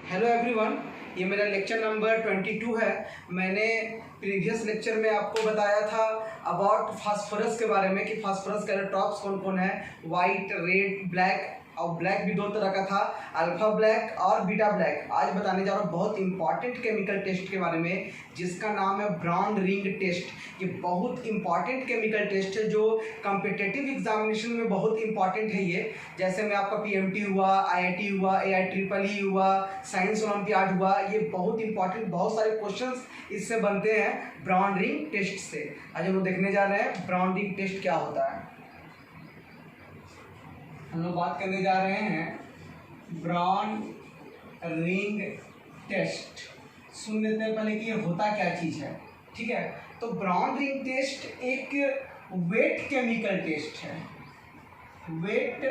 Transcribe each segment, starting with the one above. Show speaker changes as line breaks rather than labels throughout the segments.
Hello everyone, ये मेरा lecture number 22 है। मैंने प्रीवियस लेक्चर में आपको बताया था अबाउट फास्फोरस के बारे में कि फास्फोरस के इलेक्ट्रॉन्स कौन कौन है। वाइट, रेड, ब्लैक, और ब्लैक भी दो तरह का था, अल्फा ब्लैक और बीटा ब्लैक। आज बताने जा रहा हूँ बहुत इंपॉर्टेंट केमिकल टेस्ट के बारे में जिसका नाम है ब्रॉन्ड रिंग टेस्ट। ये बहुत इंपॉर्टेंट केमिकल टेस्ट है जो कॉम्पिटिटिव एग्जामिनेशन में बहुत इंपॉर्टेंट है। ये जैसे में आपका पीएमटी हुआ, आईआईटी हुआ, एआईट्रिपल हुआ, साइंस ओलंपियाड हुआ, ये बहुत इंपॉर्टेंट, बहुत सारे क्वेश्चंस इससे बनते हैं ब्रॉन्ड रिंग टेस्ट से। आज हम लोग देखने जा रहे हैं ब्रॉन्ड रिंग टेस्ट क्या होता है। हम लोग बात करने जा रहे हैं ब्रॉन्ड रिंग टेस्ट। सुन लेते हैं पहले कि ये होता क्या चीज़ है, ठीक है। तो ब्रॉन्ड रिंग टेस्ट एक वेट केमिकल टेस्ट है। वेट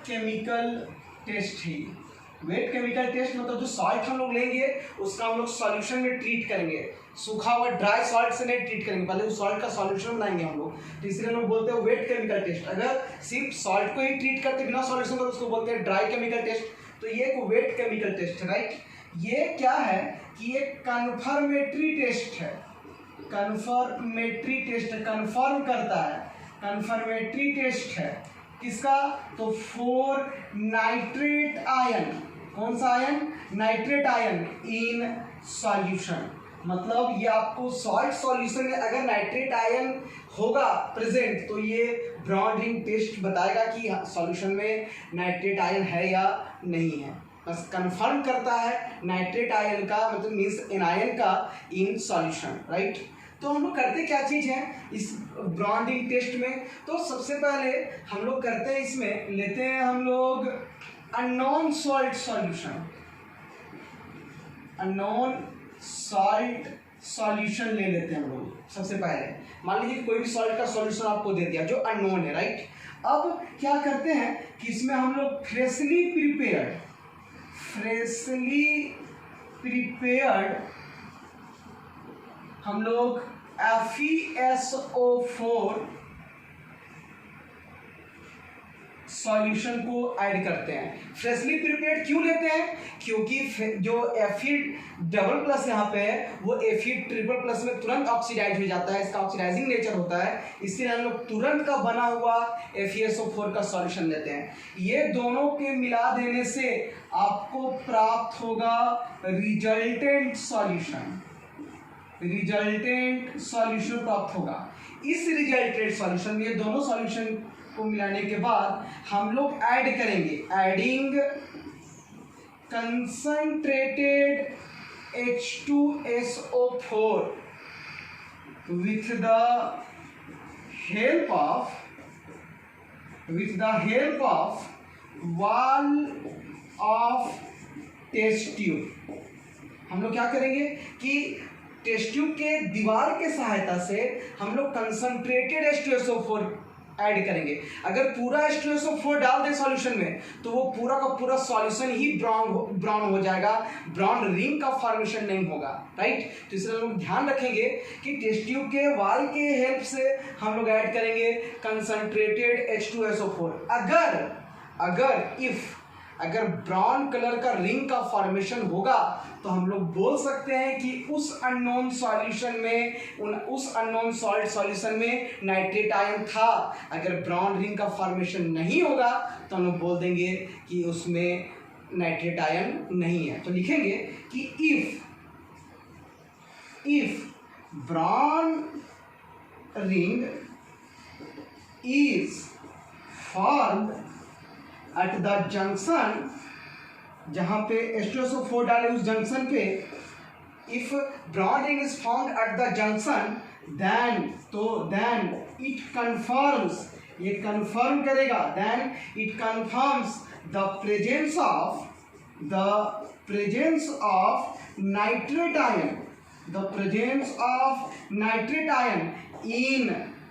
केमिकल टेस्ट ही वेट केमिकल टेस्ट मतलब जो सॉल्ट हम लोग लेंगे उसका हम लोग सॉल्यूशन में ट्रीट करेंगे। सूखा हुआ ड्राई सॉल्ट से नहीं ट्रीट करेंगे, पहले उस सॉल्ट का सॉल्यूशन बनाएंगे हम लोग। तो इसलिए हम लोग बोलते हैं वेट केमिकल टेस्ट। अगर सिर्फ सॉल्ट को ही ट्रीट करते बिना सॉल्यूशन कर उसको बोलते हैं ड्राई केमिकल टेस्ट। तो ये एक वेट केमिकल टेस्ट है, राइट। ये क्या है कि ये कन्फर्मेटरी टेस्ट है। कन्फर्मेटरी टेस्ट है, कन्फर्म करता है, कन्फर्मेटरी टेस्ट है। किसका? तो 4 नाइट्रेट आयन। कौन सा ion? Nitrate ion in solution. मतलब ये आपको सॉल्ट सॉल्यूशन में अगर नाइट्रेट आयन होगा प्रेजेंट तो ये ब्रॉन्ड रिंग टेस्ट बताएगा कि सॉल्यूशन में नाइट्रेट आयन है या नहीं है। बस कंफर्म करता है नाइट्रेट आयन का, मतलब मीन्स एनायन का इन सॉल्यूशन, राइट। तो हम लोग करते क्या चीज़ है इस ब्रॉन्ड रिंग टेस्ट में? तो सबसे पहले हम लोग करते हैं, इसमें लेते हैं हम लोग unknown salt solution. Unknown salt solution ले लेते हैं हम लोग। सबसे पहले मान लीजिए कोई भी सॉल्ट का सॉल्यूशन आपको दे दिया जो अननोन है, राइट। अब क्या करते हैं कि इसमें हम लोग फ्रेशली प्रिपेयर्ड हम लोग FeSO4 सॉल्यूशन को ऐड करते हैं। फ्रेशली प्रिपेयर्ड क्यों लेते हैं? क्योंकि जो Fe++ यहाँ पे है वो Fe++ में तुरंत ऑक्सीडाइज हो जाता है, इसका ऑक्सीडाइजिंग नेचर होता है। इसलिए हम लोग तुरंत का बना हुआ FeSO4 का सॉल्यूशन लेते हैं। ये दोनों के मिला देने से आपको प्राप्त होगा रिजल्टेंट सॉल्यूशन। रिजल्टेंट सॉल्यूशन प्राप्त होगा। इस रिजल्टेंट सॉल्यूशन में ये दोनों सॉल्यूशन को मिलाने के बाद हम लोग ऐड करेंगे, adding concentrated H2SO4 with the help of wall of test tube. हम लोग क्या करेंगे कि टेस्ट ट्यूब के दीवार के सहायता से हम लोग कंसंट्रेटेड H2SO4 ऐड करेंगे। अगर पूरा H2SO4 डाल दें सॉल्यूशन में तो वो पूरा का पूरा सॉल्यूशन ही ब्राउन हो जाएगा, ब्राउन रिंग का फॉर्मेशन नहीं होगा, राइट। तो इसलिए हम लोग ध्यान रखेंगे कि टेस्ट ट्यूब के वाल के हेल्प से हम लोग ऐड करेंगे कंसंट्रेटेड H2SO4। अगर ब्राउन कलर का रिंग का फॉर्मेशन होगा तो हम लोग बोल सकते हैं कि उस अननोन सॉल्यूशन में, उस अननोन सॉल्ट सॉल्यूशन में नाइट्रेट आयन था। अगर ब्राउन रिंग का फॉर्मेशन नहीं होगा तो हम लोग बोल देंगे कि उसमें नाइट्रेट आयन नहीं है। तो लिखेंगे कि if brown ring is formed at the junction, जहाँ पे H2SO4 डाले उस जंक्शन पे, if brown ring is found at the junction then it confirms, ये कन्फर्म करेगा, then it confirms the presence of nitrate ion, इन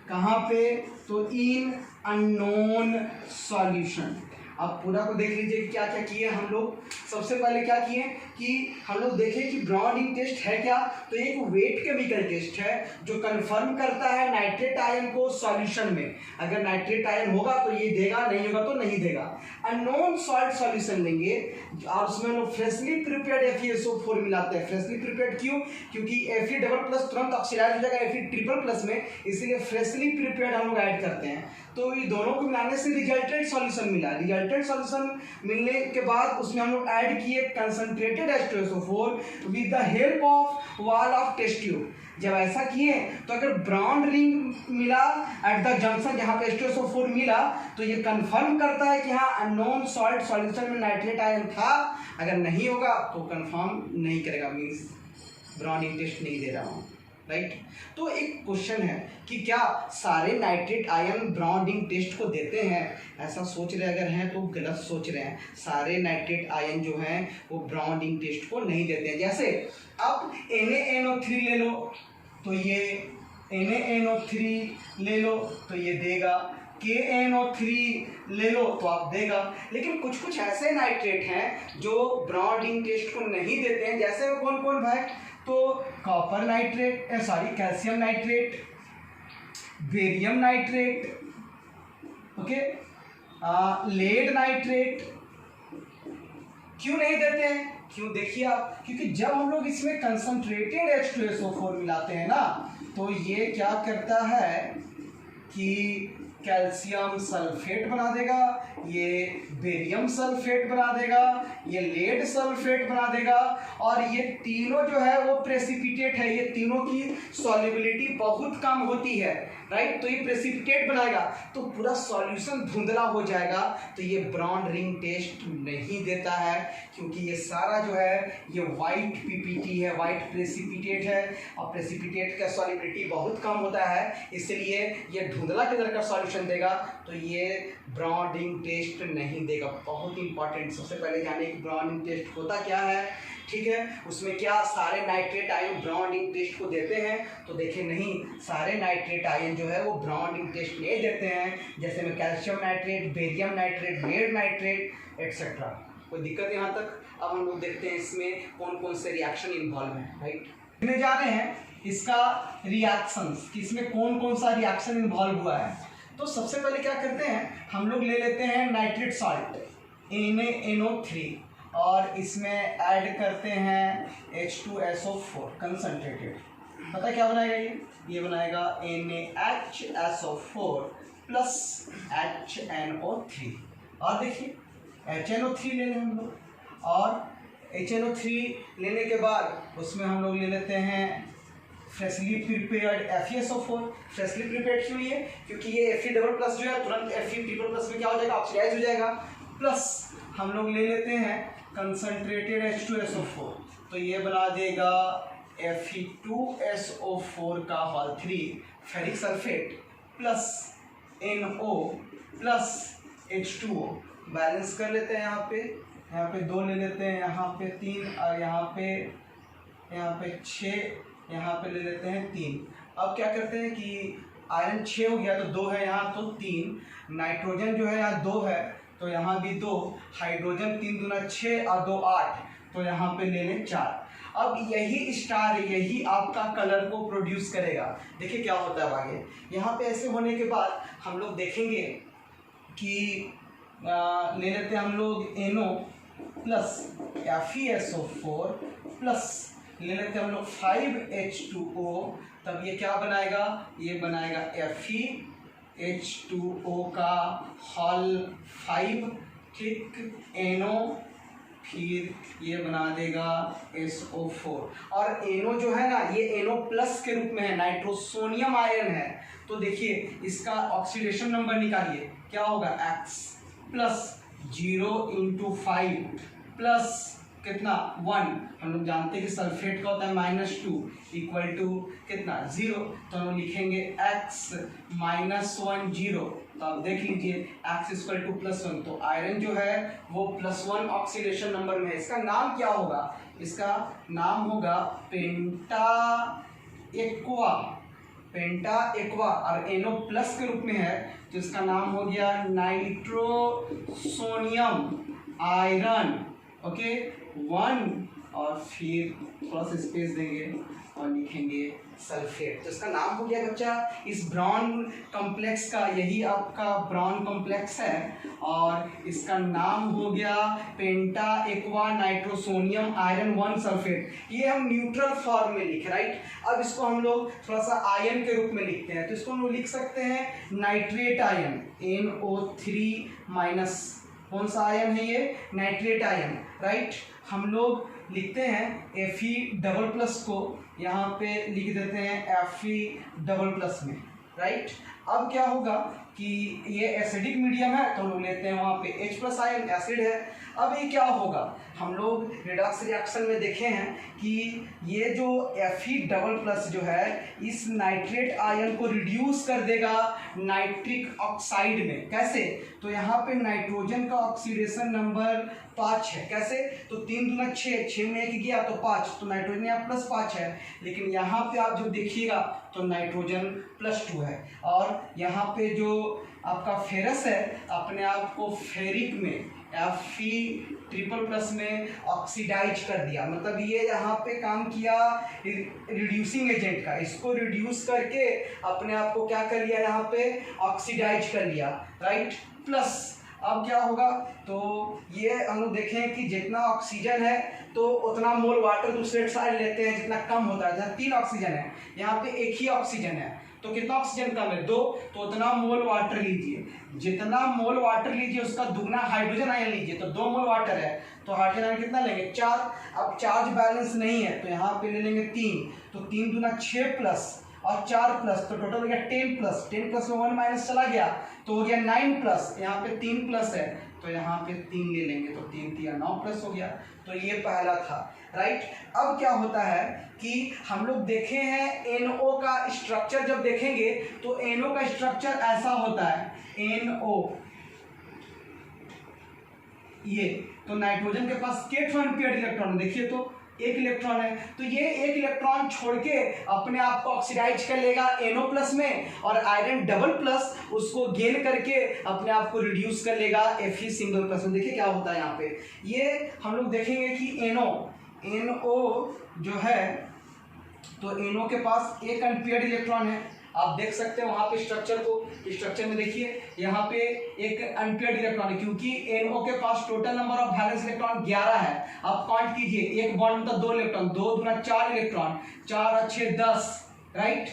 कहाँ पे? तो इन अननोन सॉल्यूशन। आप पूरा को देख लीजिए कि क्या क्या किए हम लोग। सबसे पहले क्या किए कि हम लोग देखें कि ब्रॉन्डिंग टेस्ट है क्या। तो एक वेट केमिकल टेस्ट है जो कंफर्म करता है नाइट्रेट आयन को सॉल्यूशन में। अगर नाइट्रेट आयन होगा तो ये देगा, नहीं होगा तो नहीं देगा। अननोन सॉल्ट सॉल्यूशन लेंगे और उसमें हम लोग फ्रेशली प्रिपेयर्ड FeSO4 मिलाते हैं। फ्रेशली प्रिपेयर्ड क्यों? क्योंकि Fe डबल प्लस तुरंत ऑक्सीडाइज हो जाएगा Fe ट्रिपल प्लस में, इसलिए फ्रेशली प्रिपेयर्ड हम लोग ऐड करते हैं। तो ये दोनों को मिलाने से रिजल्टेड सॉल्यूशन मिला। रिजल्टेड सॉल्यूशन मिलने के बाद उसमें हम लोग ऐड किए concentrated H2SO4 with the help of wall of test tube. जब ऐसा किए तो अगर ब्राउन रिंग मिला एट द जंक्शन जहाँ पे H2SO4 मिला तो ये कंफर्म करता है कि हाँ अननोन सॉल्ट सॉल्यूशन में नाइट्रेट आयन था। अगर नहीं होगा तो कंफर्म नहीं करेगा, मीन्स ब्राउनिंग टेस्ट नहीं दे रहा हूँ, राइट। तो एक क्वेश्चन है कि क्या सारे नाइट्रेट आयन ब्रॉन्डिंग टेस्ट को देते हैं? ऐसा सोच रहे अगर हैं तो गलत सोच रहे हैं। सारे नाइट्रेट आयन जो हैं वो ब्रॉन्डिंग टेस्ट को नहीं देते हैं। जैसे अब NaNO3 ले लो तो ये NaNO3 ले लो तो ये देगा, KNO3 ले लो तो आप देगा। लेकिन कुछ कुछ ऐसे नाइट्रेट हैं जो ब्रॉन्डिंग टेस्ट को नहीं देते हैं। जैसे वो कौन कौन भाई? तो copper nitrate, calcium nitrate, barium nitrate, okay, lead nitrate. क्यों नहीं देते हैं? क्यों? देखिए आप, क्योंकि जब हम लोग इसमें कंसंट्रेटेड H2SO4 मिलाते हैं ना तो ये क्या करता है कि कैल्शियम सल्फेट बना देगा, ये बेरियम सल्फेट बना देगा, ये लेड सल्फेट बना देगा, और ये तीनों जो है वो प्रेसिपिटेट है। ये तीनों की सॉल्युबिलिटी बहुत कम होती है, राइट। तो ये प्रेसिपिटेट बनाएगा तो पूरा सॉल्यूशन धुंधला हो जाएगा। तो ये ब्रॉन्ड रिंग टेस्ट नहीं देता है क्योंकि ये सारा जो है ये वाइट PPT है, वाइट प्रेसिपिटेट है, और प्रेसिपिटेट का सॉल्युबिलिटी बहुत कम होता है, इसलिए ये धुंधला कलर का सॉल्यूशन देगा। तो ये ब्रॉन्डिंग टेस्ट नहीं देगा। बहुत इंपॉर्टेंट, सबसे पहले जाने कि ब्रॉन्डिंग टेस्ट होता क्या है, ठीक है। उसमें क्या सारे नाइट्रेट आयन ब्रॉन्डिंग टेस्ट को देते हैं? तो देखें नहीं, सारे नाइट्रेट आयन जो है वो ब्रॉन्डिंग टेस्ट नहीं देते हैं। जैसे में calcium nitrate, barium nitrate, lead nitrate etcetera. कोई दिक्कत यहाँ तक? अब हम लोग देखते हैं इसमें कौन कौन से रिएक्शन इन्वॉल्व हैं, राइट। इसमें जा रहे हैं इसका रिएक्शंस कि इसमें कौन कौन सा रिएक्शन इन्वॉल्व हुआ है। तो सबसे पहले क्या करते हैं, हम लोग ले लेते हैं नाइट्रेट सॉल्ट NaNO3 और इसमें ऐड करते हैं H2SO4 कंसंट्रेटेड। पता क्या बनाएगा ये बनाएगा NaHSO4 प्लस HNO3। और देखिए HNO3 ले लें हम लोग, और HNO3 लेने के बाद उसमें हम लोग ले लेते हैं freshly prepared FeSO4। Freshly prepared क्यों लिए? क्योंकि ये Fe डबल प्लस जो है तुरंत Fe ट्रिपल प्लस में क्या हो जाएगा, ऑक्सीडाइज हो जाएगा। प्लस हम लोग ले लेते हैं कंसंट्रेटेड H2SO4, तो ये बना देगा Fe2SO4 का whole 3 ferric sulphate plus NO plus H2O। Balance कर लेते हैं, यहाँ पे 2 ले लेते हैं, यहाँ पे 3, और यहाँ पे 6, यहाँ पे ले लेते हैं 3। अब क्या करते हैं कि आयरन 6 हो गया तो 2 है यहाँ, तो 3। नाइट्रोजन जो है यहाँ 2 है तो यहाँ भी 2। हाइड्रोजन 3 दूना 6 और 2 8, तो यहाँ पे ले लें 4। अब यही स्टार, यही आपका कलर को प्रोड्यूस करेगा। देखिए क्या होता है आगे। यहाँ पे ऐसे होने के बाद हम लोग देखेंगे कि ले लेते हैं हम लोग NO प्लस FeSO4 प्लस ले लेते हैं हम लोग 5H2O। तब ये क्या बनाएगा, ये बनाएगा FeH2O का होल 5, ठीक, NO, फिर ये बना देगा SO4। और NO जो है ना ये NO प्लस के रूप में है, नाइट्रोसोनियम आयन है। तो देखिए इसका ऑक्सीडेशन नंबर निकालिए, क्या होगा X प्लस 0 × 5 प्लस कितना 1। हम लोग जानते हैं कि सल्फेट का होता है -2 इक्वल टू कितना 0, तो हम लिखेंगे X -1 0। तो आप देख लीजिए X = +1, तो आयरन जो है वो +1 ऑक्सीडेशन नंबर में है। इसका नाम क्या होगा? इसका नाम होगा पेंटा एक्वा पेंटा एक्वा और NO प्लस के रूप में है तो इसका नाम हो गया नाइट्रोसोनियम आयरन। ओके 1 और फिर थोड़ा सा स्पेस देंगे और लिखेंगे सल्फेट। तो इसका नाम हो गया बच्चा, इस ब्रॉन कॉम्प्लेक्स का, यही आपका ब्रॉन कॉम्प्लेक्स है और इसका नाम हो गया पेंटा एक्वा नाइट्रोसोनियम आयरन 1 सल्फेट। ये हम न्यूट्रल फॉर्म में लिखे, राइट। अब इसको हम लोग थोड़ा सा आयन के रूप में लिखते हैं तो इसको हम लोग लिख सकते हैं नाइट्रेट आयन NO3-। कौन सा आयन है ये? Nitrate ion, right. हम लोग लिखते हैं Fe++ को यहाँ पे लिख देते हैं Fe++ में, राइट। अब क्या होगा कि ये एसिडिक मीडियम है तो हम लोग लेते हैं वहाँ पे H+ आयन, एसिड है। अब ये क्या होगा, हम लोग रिडॉक्स रिएक्शन में देखे हैं कि ये जो Fe++ जो है इस नाइट्रेट आयन को रिड्यूस कर देगा नाइट्रिक ऑक्साइड में। कैसे? तो यहाँ पे नाइट्रोजन का ऑक्सीडेशन नंबर 5 है। कैसे? तो 3 दूना 6, 6 में 1 गया तो 5, तो नाइट्रोजन यहाँ +5 है। लेकिन यहाँ पे आप जो देखिएगा तो नाइट्रोजन +2 है और यहाँ पे जो आपका फेरस है अपने आप को फेरिक में Fe++ में ऑक्सीडाइज कर दिया। मतलब ये यहाँ पे काम किया रिड्यूसिंग एजेंट का, इसको रिड्यूस करके अपने आप को क्या कर लिया, यहाँ पे ऑक्सीडाइज कर लिया, राइट। प्लस अब क्या होगा, तो ये हम लोग देखें कि जितना ऑक्सीजन है तो उतना मोल वाटर दूसरे साइड लेते हैं, जितना कम होता है। जहाँ 3 ऑक्सीजन है यहाँ पे 1 ही ऑक्सीजन है तो कितना ऑक्सीजन कम है? 2, तो उतना मोल वाटर लीजिए। जितना मोल वाटर लीजिए उसका दुगना हाइड्रोजन आयन लीजिए। तो 2 मोल वाटर है तो हाइड्रोजन आयन कितना लेंगे? 4। अब चार्ज बैलेंस नहीं है तो यहाँ पे ले लेंगे 3, तो 3 दूना 6+ और 4+, तो टोटल हो गया 10+। 10+ में 1 माइनस चला गया तो हो गया 9+। यहाँ पे 3+ है तो यहाँ पे 3 ले लेंगे तो 3 3 9+ हो गया। तो ये पहला था, राइट। अब क्या होता है कि हम लोग देखे हैं NO का स्ट्रक्चर, जब देखेंगे तो NO का स्ट्रक्चर ऐसा होता है NO, ये तो नाइट्रोजन के पास कितने पेयर इलेक्ट्रॉन, देखिए तो 1 इलेक्ट्रॉन है। तो ये 1 इलेक्ट्रॉन छोड़ के अपने आप को ऑक्सीडाइज कर लेगा NO+ में और आयरन उसको गेन करके अपने आप को रिड्यूस कर लेगा Fe++ में। देखिए क्या होता है यहाँ पे, ये हम लोग देखेंगे कि NO जो है तो NO के पास 1 अनपेयर्ड इलेक्ट्रॉन है। आप देख सकते हैं वहां पे स्ट्रक्चर को, स्ट्रक्चर में देखिए यहाँ पे 1 अनपेयर्ड इलेक्ट्रॉन है क्योंकि NO के पास total number of valence electron 11 है। आप काउंट कीजिए, 1 बॉन्ड तो 2 इलेक्ट्रॉन, 2 दूना 4 इलेक्ट्रॉन, 4 और 6 10, राइट।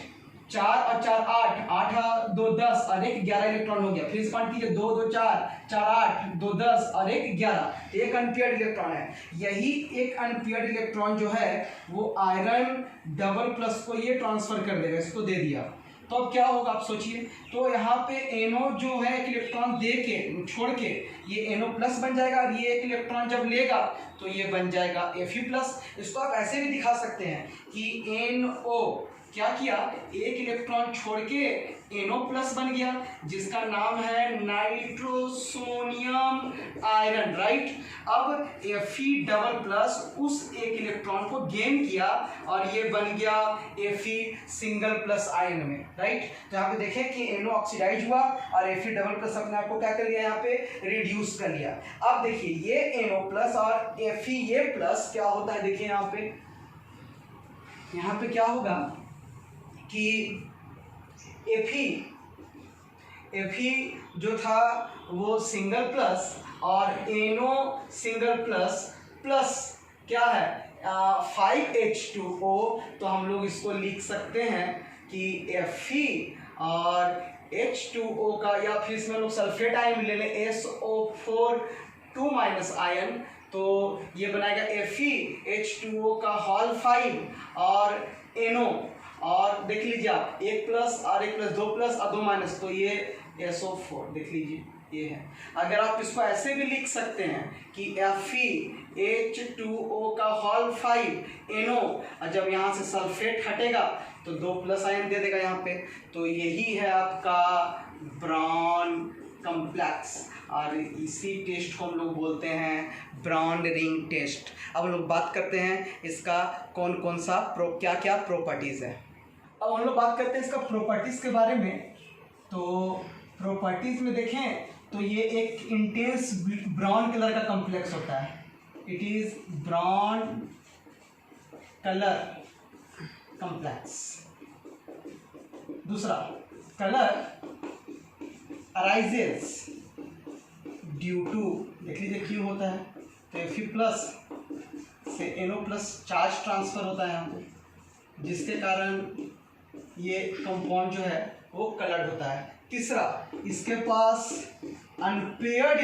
4 और 4 8, 8 और 2 10 और 1 11 इलेक्ट्रॉन हो गया। फिर काउंट कीजिए, 2 2 4, 4 8, 2 10 और 1 11, 1 अनपेयर्ड इलेक्ट्रॉन है। यही 1 अनपेयर्ड इलेक्ट्रॉन जो है वो आयरन++ को ये ट्रांसफर कर देगा, इसको दे दिया। तो अब क्या होगा आप सोचिए, तो यहाँ पे NO जो है 1 इलेक्ट्रॉन दे के छोड़ के ये NO+ बन जाएगा और ये 1 इलेक्ट्रॉन जब लेगा तो ये बन जाएगा Fe+। इसको आप ऐसे भी दिखा सकते हैं कि NO क्या किया, 1 इलेक्ट्रॉन छोड़ के NO+ बन गया जिसका नाम है नाइट्रोसोनियम आयरन, राइट। अब Fe++ उस 1 इलेक्ट्रॉन को गेन किया और ये बन गया Fe++ आयन में, राइट। तो यहाँ पे देखें कि NO ऑक्सीडाइज हुआ और Fe++ अपने आप को क्या कर लिया, यहाँ पे रिड्यूस कर लिया। अब देखिए ये NO+ और Fe+ क्या होता है, देखिए यहाँ पे क्या होगा कि Fe जो था वो सिंगल+ और NO सिंगल+ क्या है 5H2O। तो हम लोग इसको लिख सकते हैं कि Fe और H2O का, या फिर इसमें लोग सल्फेट आयन ले लें SO4 2- आयन, तो ये बनाएगा FeH2O का होल 5 और NO, और देख लीजिए आप 1+ और 1+ 2+ और 2-, तो ये SO4 देख लीजिए ये है। अगर आप इसको ऐसे भी लिख सकते हैं कि FeH2O का होल 5 NO, और जब यहाँ से सल्फेट हटेगा तो 2+ आयन दे देगा यहाँ पे। तो यही है आपका ब्रॉन कॉम्प्लेक्स और इसी टेस्ट को हम लोग बोलते हैं ब्रॉन रिंग टेस्ट। अब हम लोग बात करते हैं इसका कौन कौन सा क्या क्या प्रॉपर्टीज़ है। अब हम लोग बात करते हैं इसका प्रॉपर्टीज के बारे में। तो प्रॉपर्टीज में देखें तो ये एक इंटेंस ब्राउन कलर का कॉम्प्लेक्स होता है, it is brown colour complex. दूसरा, कलर अराइजेस ड्यू टू, देख लीजिए क्यों होता है, तो Fe प्लस से NO प्लस चार्ज ट्रांसफर होता है यहाँ पे, जिसके कारण ये कंपाउंड जो है वो कलर्ड होता है। तीसरा, इसके पास अनपेयर्ड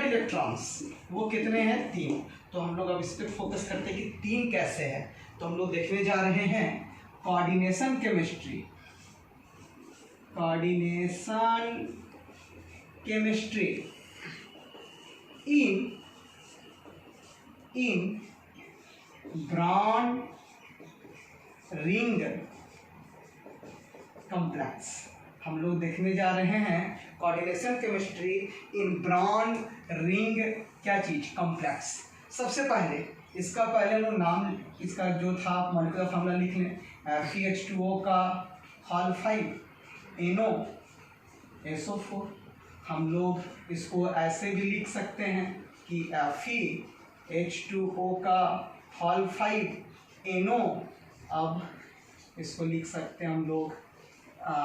इलेक्ट्रॉन्स वो कितने हैं, 3। तो हम लोग अब इस पर फोकस करते हैं कि 3 कैसे है। तो हम लोग देखने जा रहे हैं coordination chemistry in brown ring complex. हम लोग देखने जा रहे हैं coordination chemistry in brown ring क्या चीज, कॉम्प्लेक्स। सबसे पहले इसका पहले लोग नाम, इसका जो था मॉलिक्यूलर फार्मूला लिख लें, FeH2O का हॉल 5 NO SO4। हम लोग इसको ऐसे भी लिख सकते हैं कि FeH2O का हॉल 5 NO, अब इसको लिख सकते हैं हम लोग,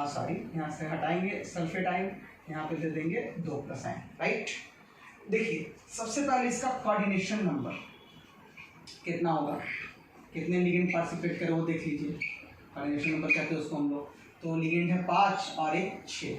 सॉरी यहाँ से हटाएंगे सल्फेट आयन, यहाँ पे दे देंगे 2+ आयन, राइट। देखिए सबसे पहले इसका कोऑर्डिनेशन नंबर कितना होगा, कितने लिगेंड पार्टिसिपेट करे वो देख लीजिए। कोऑर्डिनेशन नंबर कहते हैं उसको हम लोग, तो लिगेंड है 5 और एक 6,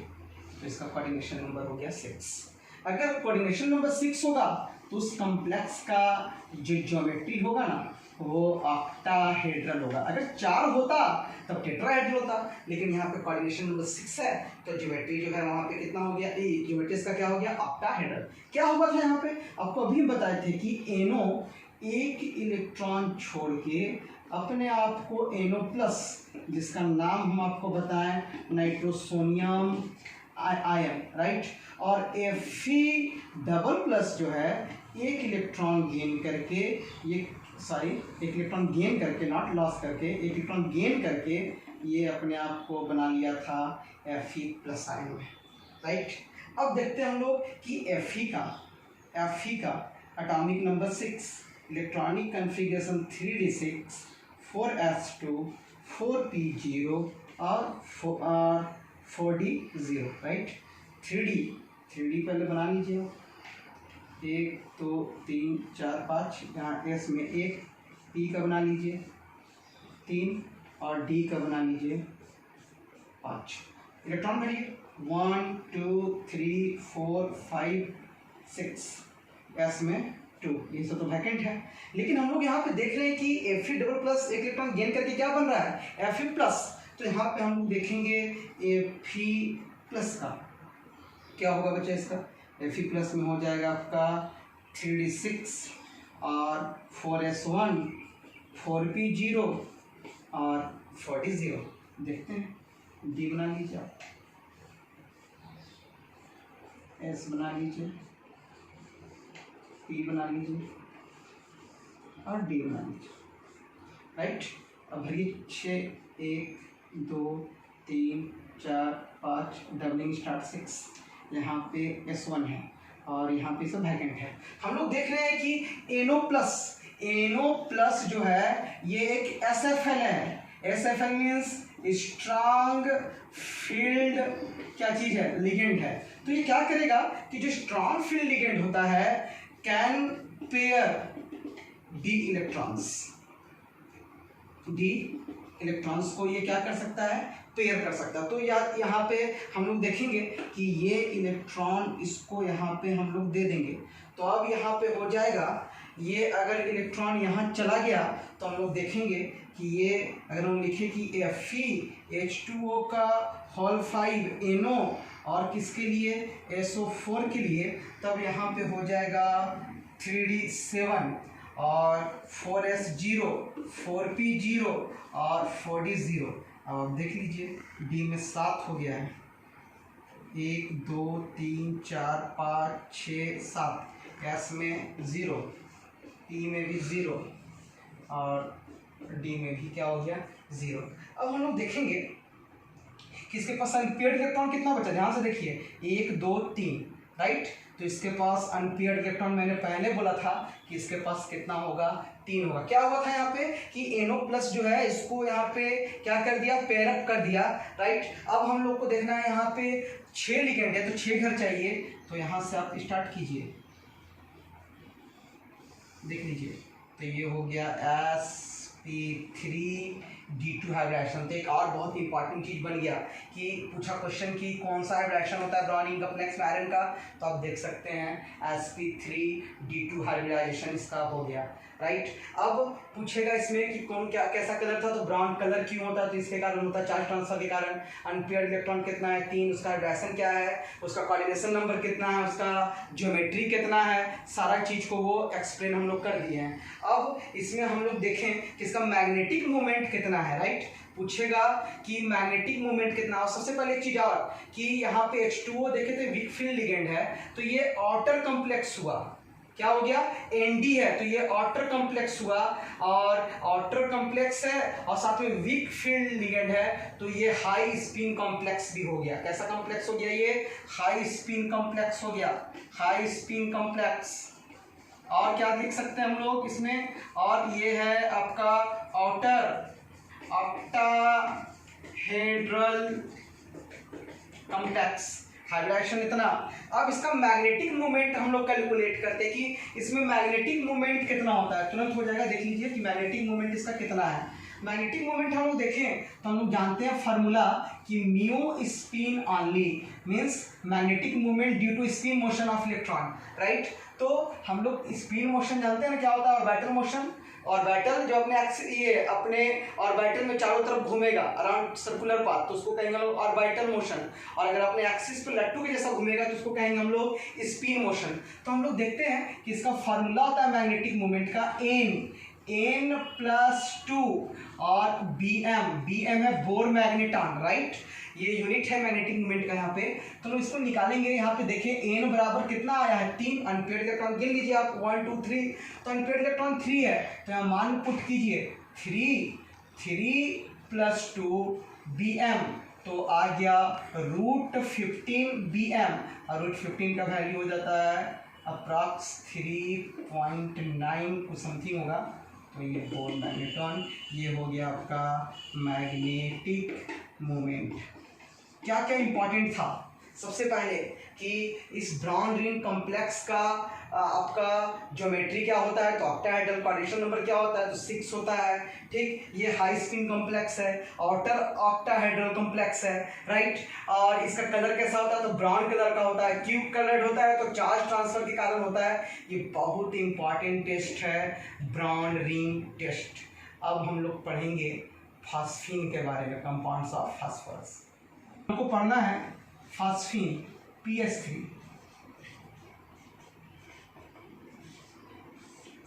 तो इसका कोऑर्डिनेशन नंबर हो गया 6। अगर कोऑर्डिनेशन नंबर 6 होगा तो उस कॉम्प्लेक्स का जो ज्योमेट्री होगा ना वो ऑक्टाहेड्रल होगा। अगर 4 होता तब टेट्राहेड्रल होता, लेकिन यहाँ पे कोऑर्डिनेशन नंबर 6 है तो ज्योमेट्री जो है वहाँ पे कितना हो गया, ज्योमेट्री इसका क्या हो गया, ऑक्टाहेड्रल। क्या हुआ था यहाँ पे, आपको अभी बताए थे कि NO एक इलेक्ट्रॉन छोड़ के अपने आप को NO प्लस, जिसका नाम हम आपको बताएं नाइट्रोसोनियम आयन, राइट, और Fe डबल प्लस जो है एक इलेक्ट्रॉन गेन करके, एक इलेक्ट्रॉन गेन करके, नॉट लॉस करके, एक इलेक्ट्रॉन गेन करके ये अपने आप को बना लिया था Fe प्लस आयन में, राइट। अब देखते हैं हम लोग कि Fe का atomic number 6, electronic configuration 3d6, 4s2, 4p0 और 4d0, राइट। 3d पहले बना लीजिए, 1 2 3 4 5, यहाँ S में 1, P का बना लीजिए 3 और D का बना लीजिए 5। इलेक्ट्रॉन भरिए 1 2 3 4 5 6, S में 2, ये सब तो वैकेंट है। लेकिन हम लोग यहाँ पे देख रहे हैं कि Fe डबल प्लस एक इलेक्ट्रॉन गेन करके क्या बन रहा है, Fe प्लस। तो यहाँ पे हम लोग देखेंगे Fe प्लस का क्या होगा बच्चा, इसका Fe प्लस में हो जाएगा आपका 3d6 और 4s1, 4p0 और 4d0। देखते हैं, D बना लीजिए आप, S बना लीजिए, P बना लीजिए और D बना लीजिए, राइट। अब भरिए 6 1 2 3 4 5, डबलिंग स्टार्ट 6, यहाँ पे S1 है और यहाँ पे सब वैकेंट है। हम लोग देख रहे हैं कि NO प्लस जो है ये एक SFL है। SFL मीन्स स्ट्रांग फील्ड क्या चीज है, लिगेंड है। तो ये क्या करेगा कि जो स्ट्रांग फील्ड लिगेंड होता है कैन पेयर D इलेक्ट्रॉन्स को ये क्या कर सकता है, पेयर कर सकता है। तो यहाँ पे हम लोग देखेंगे कि ये इलेक्ट्रॉन इसको यहाँ पे हम लोग दे देंगे, तो अब यहाँ पे हो जाएगा, ये अगर इलेक्ट्रॉन यहाँ चला गया तो हम लोग देखेंगे कि ये अगर हम लिखें कि FeH2O का हॉल 5 NO और किसके लिए, SO4 के लिए, तब यहाँ पे हो जाएगा 3d7 और 4s0, 4p0 और 4d0। अब आप देख लीजिए D में 7 हो गया है, 1 2 3 4 5 6 7, S में 0, P में भी 0 और डी में भी क्या हो गया 0। अब हम लोग देखेंगे कि इसके पास अनपेयर्ड इलेक्ट्रॉन कितना बचा, ध्यान से देखिए 1 2 3 राइट। तो इसके पास अनपेयर्ड इलेक्ट्रॉन मैंने पहले बोला था कि इसके पास कितना होगा 3 होगा। क्या हुआ था यहाँ पे कि NO प्लस जो है इसको यहाँ पे क्या कर दिया, पेयर अप कर दिया राइट। अब हम लोग को देखना है यहाँ पे 6 लिगेंड है तो 6 घर चाहिए, तो यहाँ से आप स्टार्ट कीजिए, देख लीजिए। तो ये हो गया sp3d2 हाइब्रिडाइजेशन। तो एक और बहुत इंपॉर्टेंट चीज बन गया कि पूछा क्वेश्चन कि कौन सा हाइब्रिडाइजेशन होता है ब्रॉन रिंग कॉम्प्लेक्स में आयरन का, तो आप देख सकते हैं sp3d2 हाइब्रिडाइजेशन इसका हो गया राइट। अब पूछेगा इसमें कि कौन क्या कैसा कलर था, तो ब्राउन कलर क्यों होता है, तो इसके कारण होता है चार्ज ट्रांसफर के कारण। अनपेयर्ड इलेक्ट्रॉन कितना है 3, उसका हाइब्रिडाइजेशन क्या है, उसका कोऑर्डिनेशन नंबर कितना है, उसका ज्योमेट्री कितना है, सारा चीज को वो एक्सप्लेन हम लोग कर दिए हैं। अब इसमें हम लोग देखें कि इसका मैग्नेटिक मोमेंट कितना है राइट। पूछेगा कि मैग्नेटिक मोमेंट कितना। और सबसे पहले एक चीज और कि यहाँ पे H2O देखे तो वीक फील्ड लिगेंड है, तो ये आउटर कॉम्प्लेक्स हुआ, क्या हो गया ND है, तो ये आउटर कॉम्प्लेक्स हुआ और आउटर कॉम्प्लेक्स है और साथ में वीक फील्ड लिगेंड है, तो ये हाई स्पिन कॉम्प्लेक्स भी हो गया। कैसा कॉम्प्लेक्स हो गया, ये हाई स्पिन कॉम्प्लेक्स हो गया, हाई स्पिन कॉम्प्लेक्स। और क्या लिख सकते हैं हम लोग इसमें, और ये है आपका आउटर ऑक्टाहेड्रल कॉम्प्लेक्स, हाइब्रिडाइजेशन इतना। अब इसका मैग्नेटिक मोमेंट हम लोग कैलकुलेट करते हैं कि इसमें मैग्नेटिक मोमेंट कितना होता है, तुरंत हो जाएगा, देख लीजिए कि मैग्नेटिक मोमेंट इसका कितना है। मैग्नेटिक मोमेंट हम लोग देखें तो हम लोग जानते हैं फार्मूला कि mu spin only means magnetic moment due to spin motion of electron right. तो हम लोग स्पिन मोशन जानते हैं ना क्या होता है, ऑर्बिटल मोशन। ऑर्बिटल जो अपने ऑर्बिटल में चारों तरफ घूमेगा अराउंड सर्कुलर पाथ, तो उसको कहेंगे हम लोग ऑर्बिटल मोशन। और अगर अपने एक्सिस पे लट्टू के जैसा घूमेगा तो उसको कहेंगे हम लोग स्पिन मोशन। तो हम लोग देखते हैं कि इसका फार्मूला होता है मैग्नेटिक मोमेंट का n+2 और bm है बोर मैग्नेटॉन राइट। ये यूनिट है मैग्नेटिक मोमेंट का यहाँ पे। तो लोग इसको निकालेंगे, यहाँ पे देखें n बराबर कितना आया है 3, अनपेयर्ड इलेक्ट्रॉन गिन लीजिए आप 1 2 3, तो अनपेयर्ड इलेक्ट्रॉन 3 है, तो यहाँ मान पुट कीजिए 3+2 bm, तो आ गया √15 bm, और √15 का वैल्यू हो जाता है अप्रॉक्स 3.9 कुछ समथिंग होगा। तो ये बोर मैग्नेटॉन, ये हो गया आपका मैग्नेटिक मोमेंट। क्या क्या इंपॉर्टेंट था, सबसे पहले कि इस ब्रॉन रिंग कॉम्प्लेक्स का आपका ज्योमेट्री क्या होता है, तो ऑक्टाहेड्रल कोऑर्डिनेशन नंबर क्या होता है, तो 6 होता है ठीक। ये हाई स्पिन कॉम्प्लेक्स है, आउटर ऑक्टाहेड्रल कॉम्प्लेक्स है राइट। और इसका कलर कैसा होता है, तो ब्राउन कलर का होता है, क्यूब कलर्ड होता है, तो चार्ज ट्रांसफर के कारण होता है। ये बहुत इंपॉर्टेंट टेस्ट है ब्रॉन रिंग टेस्ट। अब हम लोग पढ़ेंगे फास्फीन के बारे में, कंपाउंड्स ऑफ फास्फोरस। हमको पढ़ना है फास्फीन PS3।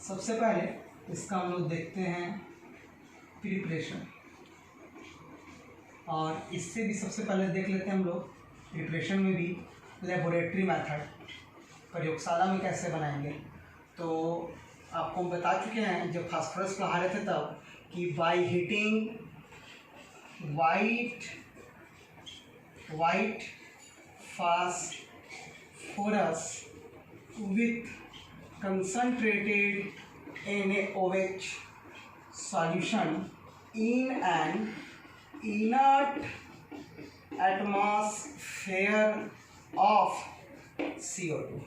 सबसे पहले इसका हम लोग देखते हैं प्रिपरेशन, और इससे भी सबसे पहले देख लेते हैं हम लोग प्रिपरेशन में भी लेबोरेटरी मेथड, प्रयोगशाला में कैसे बनाएंगे। तो आपको हम बता चुके हैं जब फास्फोरस पढ़ा रहे थे तब कि by heating white phosphorus with concentrated NaOH solution in an inert atmosphere of CO2।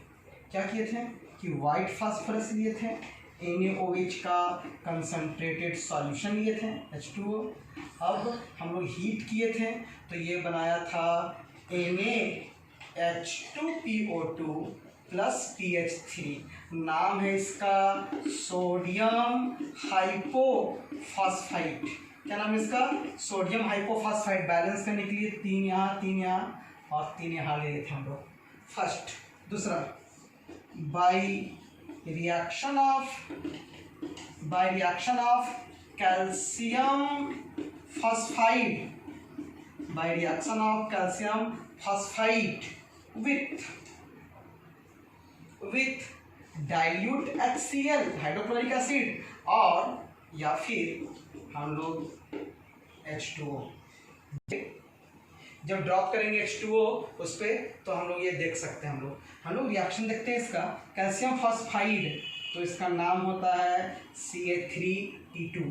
क्या किए थे कि वाइट फास्फोरस लिए थे, NaOH का कंसनट्रेटेड सॉल्यूशन लिए थे H2O। अब हम लोग हीट किए थे तो ये बनाया था NaH2PO2 प्लस PH3, नाम है इसका सोडियम हाइपोफॉस्फाइड। क्या नाम है इसका, सोडियम हाइपोफॉस्फाइड। बैलेंस करने के लिए 3 यहाँ 3 यहाँ और 3 यहाँ ले लेते हम लोग फर्स्ट। दूसरा by reaction of calcium phosphide, by reaction of calcium phosphide with dilute HCl hydrochloric acid और या फिर हम लोग H2O। जब ड्रॉप करेंगे H2O उस पर तो हम लोग ये देख सकते हैं, हम लोग रिएक्शन देखते हैं इसका, कैल्शियम फॉस्फाइड, तो इसका नाम होता है Ca3P2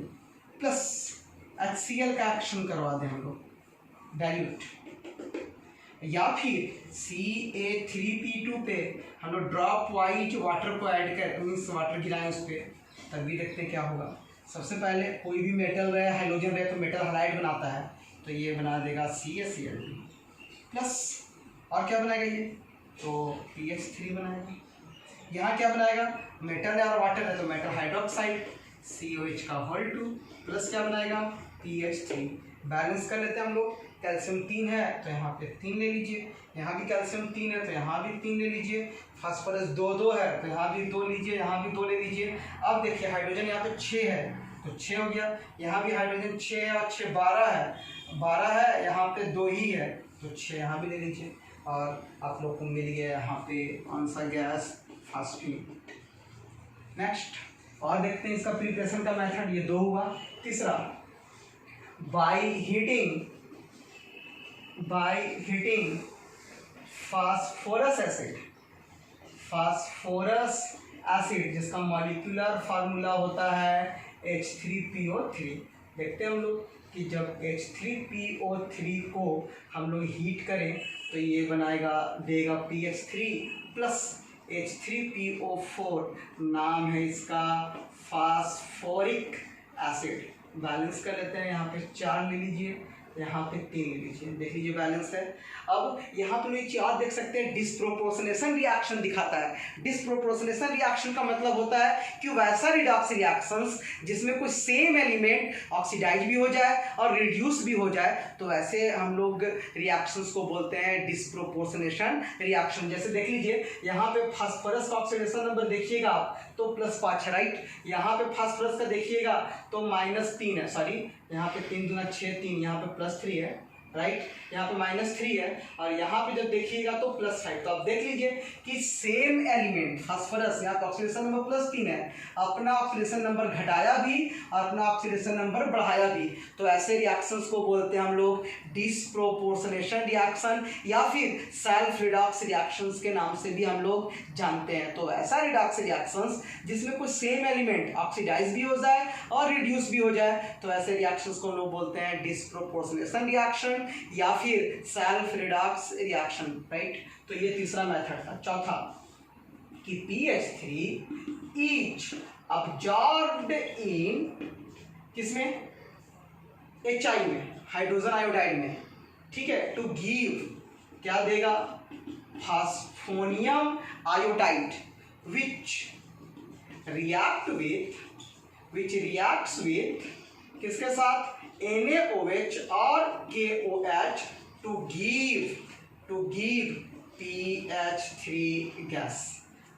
प्लस HCl का एक्शन करवा दें हम लोग डाइल्यूट, या फिर Ca3P2 पे हम लोग ड्रॉप वाइज वाटर को ऐड कर, मीन्स वाटर गिराएं उस पर, तब भी देखते हैं क्या होगा। सबसे पहले कोई भी मेटल रहे, हाइड्रोजन रहे, तो मेटल हाइलाइट बनाता है, तो ये बना देगा CaCl2 प्लस, और क्या बनाएगा ये, तो PH3 बनाएगा। यहाँ क्या बनाएगा, मेटल है और वाटर है, तो मेटल हाइड्रोक्साइड COH का होल 2 प्लस क्या बनाएगा PH3। बैलेंस कर लेते हैं हम लोग, कैल्शियम 3 है तो यहाँ पे 3 ले लीजिए, यहाँ भी कैल्शियम 3 है तो यहाँ भी 3 ले लीजिए, फास्फोरस 2 है तो यहाँ भी 2 लीजिए, यहाँ भी 2 ले लीजिए। अब देखिए हाइड्रोजन यहाँ पे 6 है तो 6 हो गया, यहाँ भी हाइड्रोजन 6 है और 6 12 है, यहाँ पे 2 ही है तो 6 यहाँ भी ले लीजिए, और आप लोग को मिल गया यहाँ पे कौन सा गैस, फास्फीन। नेक्स्ट और देखते हैं इसका प्रिपरेशन का मेथड, ये 2 हुआ। तीसरा, बाय हीटिंग फास्फोरस एसिड जिसका मॉलिक्यूलर फार्मूला होता है H3PO3। देखते हैं हम लोग कि जब H3PO3 को हम लोग हीट करें तो ये देगा PH3 प्लस H3PO4, नाम है इसका फास्फोरिक एसिड। बैलेंस कर लेते हैं, यहाँ पे 4 ले लीजिए, यहाँ पे 3 ले लीजिए, देख लीजिए बैलेंस है। अब यहाँ पे नीचे आप देख सकते हैं डिस्प्रोपोर्शनेशन रिएक्शन दिखाता है। डिस्प्रोपोर्शनेशन रिएक्शन का मतलब होता है कि वैसा रिडॉक्स रिएक्शंस जिसमें कोई सेम एलिमेंट ऑक्सीडाइज भी हो जाए और रिड्यूस भी हो जाए, तो ऐसे हम लोग रिएक्शंस को बोलते हैं डिस्प्रोपोर्शनेशन रिएक्शन। जैसे देख लीजिए यहाँ पे फास्फोरस का ऑक्सीडेशन नंबर देखिएगा आप तो +5 है, राइट। यहाँ पे फास्फोरस का देखिएगा तो -3 है, सॉरी यहाँ पे 3 दूना 6, 3 यहाँ पे +3 है, राइट। यहाँ पे -3 है और यहाँ पे जब देखिएगा तो +5। तो आप देख लीजिए कि सेम एलिमेंट फास्फोरस, यहाँ पे ऑक्सीडेशन नंबर +3 है, अपना ऑक्सीडेशन नंबर घटाया भी और अपना ऑक्सीडेशन नंबर बढ़ाया भी, तो ऐसे रिएक्शंस को बोलते हैं हम लोग डिस्प्रोपोर्शनेशन रिएक्शन या फिर सेल्फ रिडॉक्स रिएक्शंस के नाम से भी हम लोग जानते हैं। तो ऐसा रिडॉक्स रिएक्शंस जिसमें कुछ सेम एलिमेंट ऑक्सीडाइज भी हो जाए और रिड्यूस भी हो जाए, तो ऐसे रिएक्शंस को हम लोग बोलते हैं डिस्प्रोपोर्शनेशन रिएक्शन या फिर सेल्फ रिडॉक्स रिएक्शन, राइट। तो ये तीसरा मेथड था। चौथा कि PH3 इज अब्जॉर्ब्ड इन किसमें, HI में, हाइड्रोजन आयोडाइड में, ठीक है, टू गिव क्या देगा, फास्फोनियम आयोडाइड विच रिएक्ट्स विथ किसके साथ, NaOH और KOH to give PH3 gas.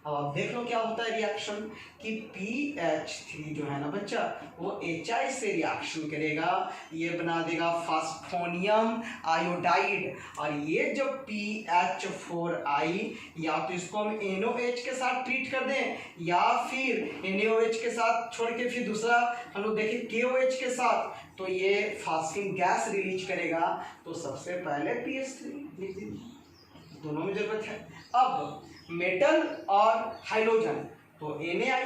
अब आप देख लो क्या होता है रिएक्शन कि PH3 जो है ना बच्चा वो HI से रिएक्शन करेगा, ये बना देगा फास्फोनियम आयोडाइड, और ये जब PH4I या तो इसको हम NOH के साथ ट्रीट कर दें या फिर NaOH के साथ छोड़ के फिर दूसरा हम लोग देखें KOH के साथ, तो ये फास्फिन गैस रिलीज करेगा। तो सबसे पहले PH3 लिख दीजिए, दोनों में जरूरत है। अब मेटल और हाइड्रोजन तो Na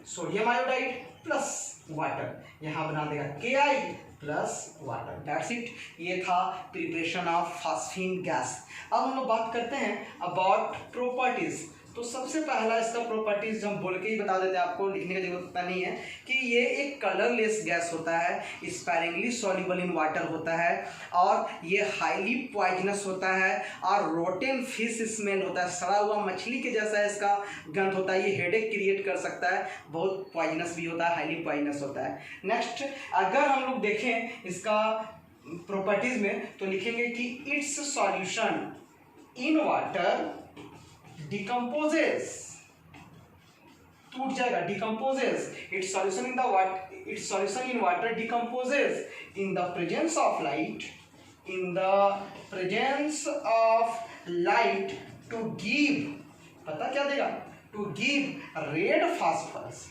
sodium iodide plus water, यहाँ बना देगा Ki plus water, that's it. ये था प्रिपरेशन ऑफ फास्फिन गैस। अब हम लोग बात करते हैं अबाउट प्रॉपर्टीज। तो सबसे पहला इसका प्रॉपर्टीज हम बोल के ही बता देते हैं, आपको लिखने की जरूरत नहीं है कि ये एक कलरलेस गैस होता है, स्पैरिंगली सॉल्युबल इन वाटर होता है, और ये हाईली पॉइजनस होता है और रोटेन फिश स्मेल होता है, सड़ा हुआ मछली के जैसा इसका गंध होता है, ये हेडेक क्रिएट कर सकता है, बहुत पॉइजनस भी होता है, हाईली पॉइजनस होता है। नेक्स्ट अगर हम लोग देखें इसका प्रॉपर्टीज में तो लिखेंगे कि its solution in water decomposes, टूट जाएगा, decomposes, its solution in water decomposes in the presence of light, to give, पता क्या देगा, to give red phosphorus,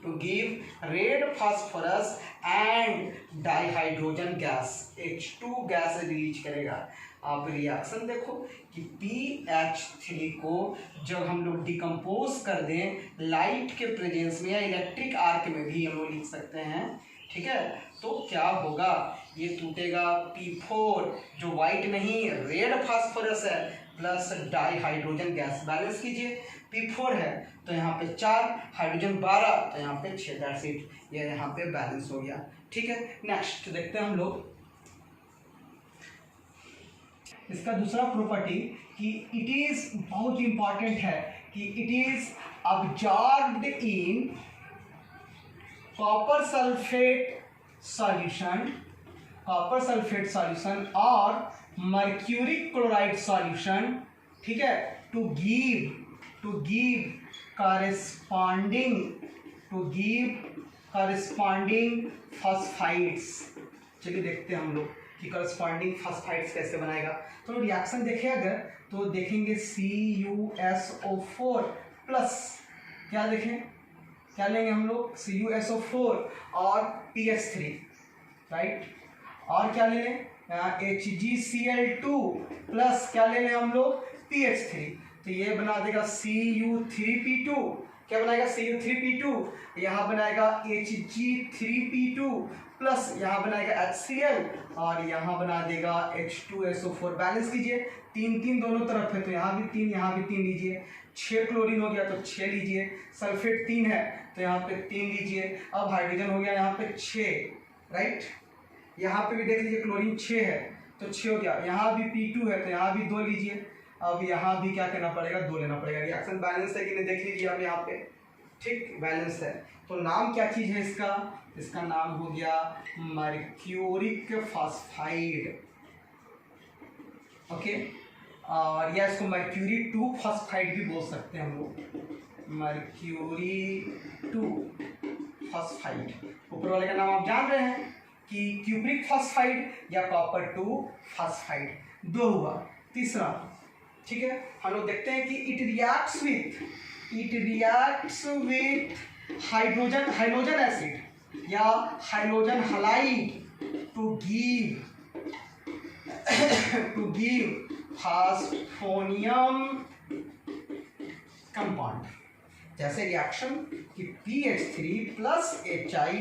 to give red phosphorus and dihydrogen gas H2 gas release करेगा। आप reaction देखो कि PH3 को जब हम लोग डिकम्पोज कर दें लाइट के प्रेजेंस में या इलेक्ट्रिक आर्क में भी हम लोग लिख सकते हैं, ठीक है, तो क्या होगा, ये टूटेगा P4 जो वाइट नहीं रेड फास्फोरस है प्लस डाइहाइड्रोजन गैस, बैलेंस कीजिए P4 है तो यहाँ पे 4, हाइड्रोजन 12 तो यहाँ पे 6, दैट्स इट, ये यहाँ पे बैलेंस हो गया। ठीक है, नेक्स्ट देखते हैं हम लोग इसका दूसरा प्रॉपर्टी कि इट इज बहुत इंपॉर्टेंट है कि it is absorbed in copper sulphate solution और मर्क्यूरिक क्लोराइड सॉल्यूशन, ठीक है, टू गिव corresponding फॉस्फाइड्स। चलिए देखते हैं हम लोग कि करस्पॉन्डिंग फॉस्फाइड्स कैसे बनाएगा। तो रिएक्शन देखें अगर तो देखेंगे CuSO4 प्लस क्या देखें, क्या लेंगे हम लोग CuSO4 और PH3, राइट, और क्या ले लें HgCl2 प्लस क्या ले लें हम लोग PH3, तो ये बना देगा Cu3P2, क्या बनाएगा Cu3P2, यहाँ बनाएगा Hg3P2 प्लस यहाँ बनाएगा HCl और यहाँ बना देगा H2SO4। बैलेंस कीजिए, 3 दोनों तरफ है तो यहाँ भी 3 यहाँ भी 3 लीजिए, 6 क्लोरीन हो गया तो 6 लीजिए, सल्फेट 3 है तो यहाँ पे 3 लीजिए, अब हाइड्रोजन हो गया यहाँ पे 6, राइट, यहाँ पे भी देख लीजिए क्लोरीन 6 है तो 6 हो गया, यहाँ भी P2 है तो यहाँ भी 2 लीजिए, अब यहाँ भी क्या करना पड़ेगा 2 लेना पड़ेगा। रिएक्शन बैलेंस है कि नहीं देख लीजिए आप यहाँ पे, ठीक, बैलेंस है। तो नाम क्या चीज़ है इसका नाम हो गया मर्क्यूरिक फॉस्फाइड, ओके, और या इसको मर्क्यूरी 2 फॉस्फाइड भी बोल सकते हैं हम लोग, मर्क्यूरी 2 फॉस्फाइड। ऊपर वाले का नाम आप जान रहे हैं कि क्यूप्रिक फॉस्फाइड या कॉपर 2 फॉस्फाइड, 2 हुआ। तीसरा, ठीक है, हम लोग देखते हैं कि it reacts with hydrogen acid या hydrogen halide to give phosphonium compound. जैसे रिएक्शन कि PH3 प्लस HI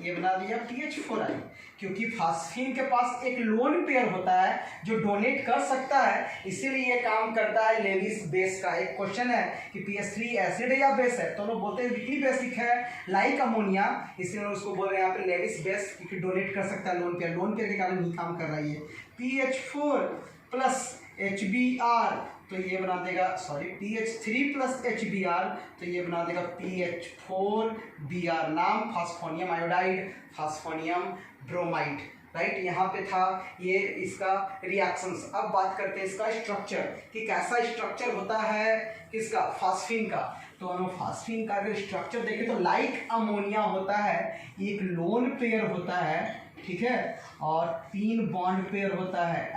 ये बना दिया PH4I, क्योंकि फास्फीन के पास एक लोन पेयर होता है जो डोनेट कर सकता है, इसीलिए ये काम करता है लेविस बेस का। एक क्वेश्चन है कि PH3 एसिड है या बेस है, तो लोग बोलते हैं वीकली बेसिक है लाइक अमोनिया, इसलिए उसको बोल रहे हैं यहाँ पे लेविस बेस, क्योंकि डोनेट कर सकता है लोन पेयर के कारण ही काम कर रही है। PH4 प्लस HBr तो ये बना देगा PH3 प्लस HBr तो ये बना देगा PH4Br, नाम फास्फोनियम आयोडाइड, फास्फोनियम ब्रोमाइड, राइट, यहाँ पे था ये इसका रिएक्शंस। अब बात करते हैं इसका स्ट्रक्चर कि कैसा स्ट्रक्चर होता है किसका, फास्फीन का। तो हम फास्फीन का अगर स्ट्रक्चर देखें तो लाइक अमोनिया होता है, एक लोन पेयर होता है, ठीक है, और 3 बॉन्ड पेयर होता है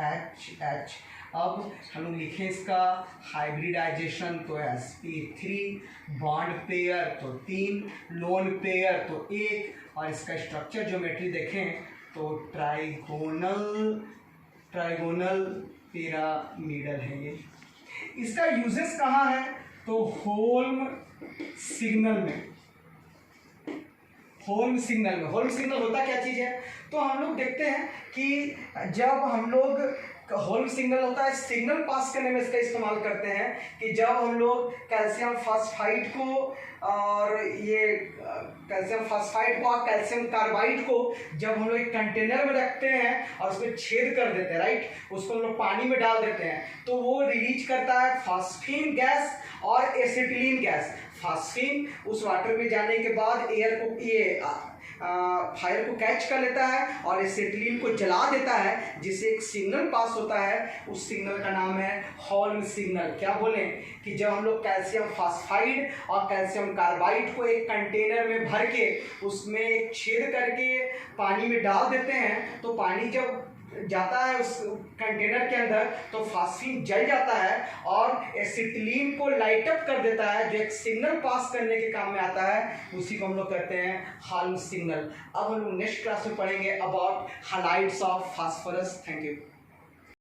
H। अब हम लोग लिखें इसका हाइब्रिडाइजेशन तो sp3, बॉन्ड पेयर तो 3, लोन पेयर तो 1, और इसका स्ट्रक्चर ज्योमेट्री देखें तो ट्राइगोनल पिरामिडल है ये। इसका यूजेस कहाँ है तो होल्म सिग्नल होता क्या चीज़ है, तो हम लोग देखते हैं कि जब हम लोग होल्म सिग्नल होता है, सिग्नल पास करने में इसका इस्तेमाल करते हैं कि जब हम लोग कैल्शियम फास्फाइड को और कैल्शियम कार्बाइड को जब हम लोग एक कंटेनर में रखते हैं और उसको छेद कर देते हैं, राइट, उसको हम लोग पानी में डाल देते हैं तो वो रिलीज करता है फास्फीन गैस और एसिटिलीन गैस। फास्फीन उस वाटर में जाने के बाद एयर को फायर को कैच कर लेता है और एसिटिलीन को जला देता है, जिससे एक सिग्नल पास होता है, उस सिग्नल का नाम है होल्म सिग्नल। क्या बोले कि जब हम लोग कैल्शियम फास्फाइड और कैल्शियम कार्बाइड को एक कंटेनर में भर के उसमें एक छेद करके पानी में डाल देते हैं तो पानी जब जाता है उस कंटेनर के अंदर तो फास्फीन जल जाता है और एसिटिलीन को लाइट अप कर देता है, जो एक सिग्नल पास करने के काम में आता है, उसी को हम लोग कहते हैं हाल्म सिग्नल। अब हम लोग नेक्स्ट क्लास में पढ़ेंगे about halides of phosphorus. Thank you.